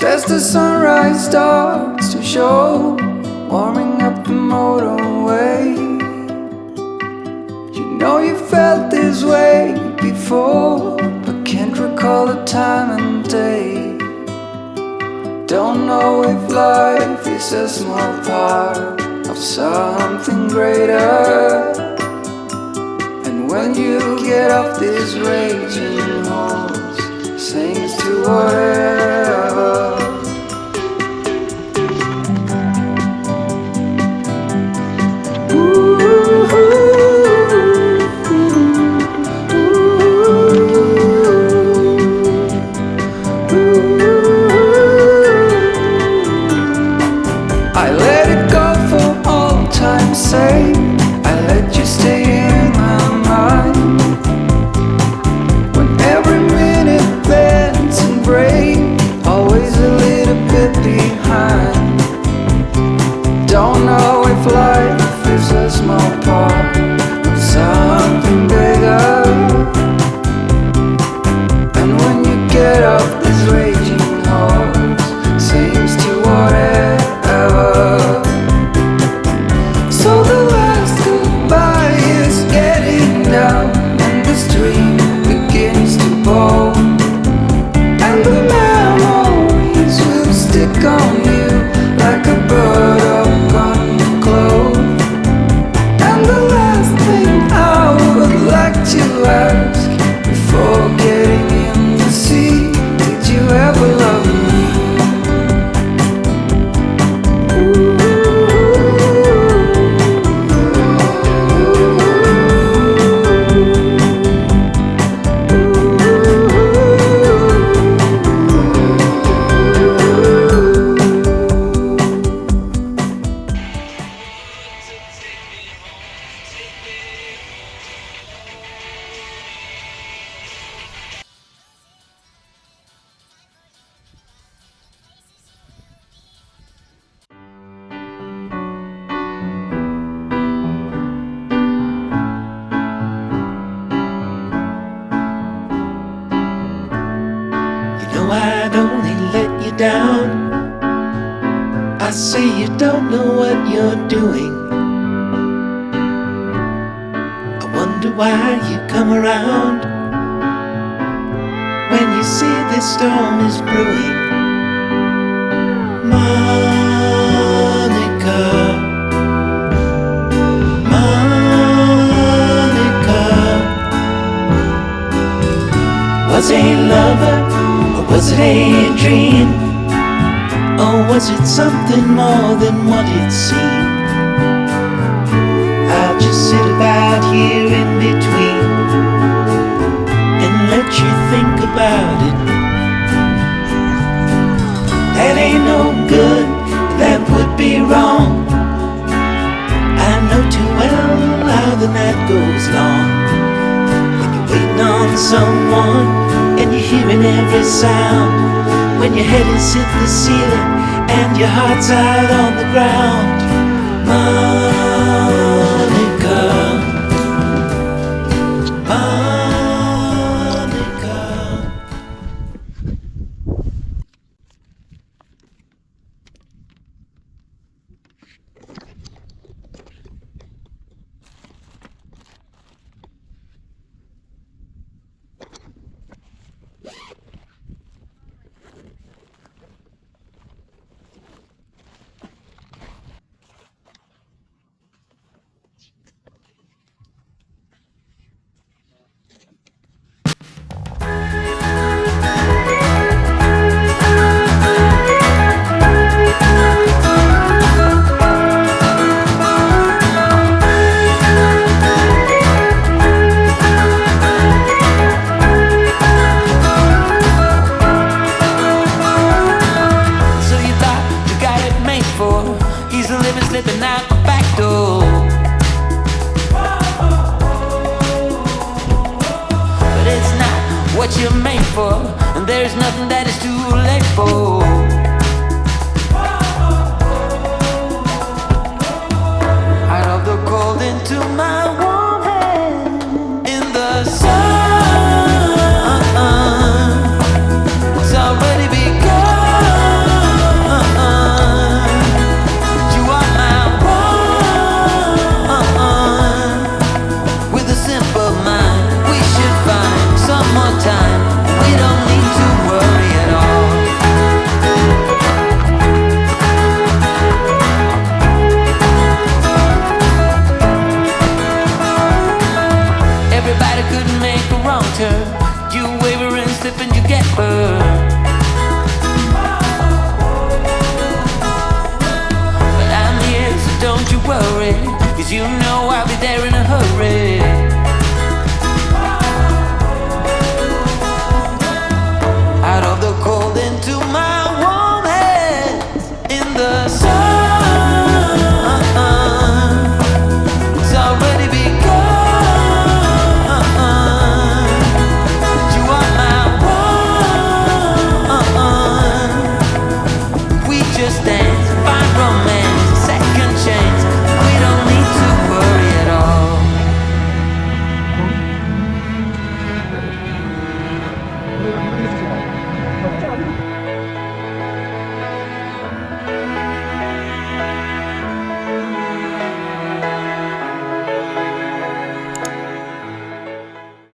as the sunrise starts to show, warming up the motorway. You know you felt this way before, but can't recall the time and day. Don't know if life is a small part of something greater. And when you get off this raging horse, sings to whatever. I let it go for all time's sake. I let you stay in my mind. When every minute bends and breaks, always a little bit behind. Don't know if life is a small part of something bigger. And when you get off this raging horse, seems to whatever. So the last goodbye is getting down, and the stream begins to bowl, and the memories will stick on you like a bird up on your clothes. And the last thing I would like to ask before getting in the sea, did you ever love me? I'd only let you down. I say you don't know what you're doing. I wonder why you come around when you see this storm is brewing. Monica, Monica, was a lover, was it a dream? Or was it something more than what it seemed? I'll just sit about here in between and let you think about it. That ain't no good, that would be wrong. I know too well how the night goes long. When you're waiting on someone and you're hearing every sound, when your head is hit the ceiling and your heart's out on the ground. Monica, Monica. 'cause you know I'll be there in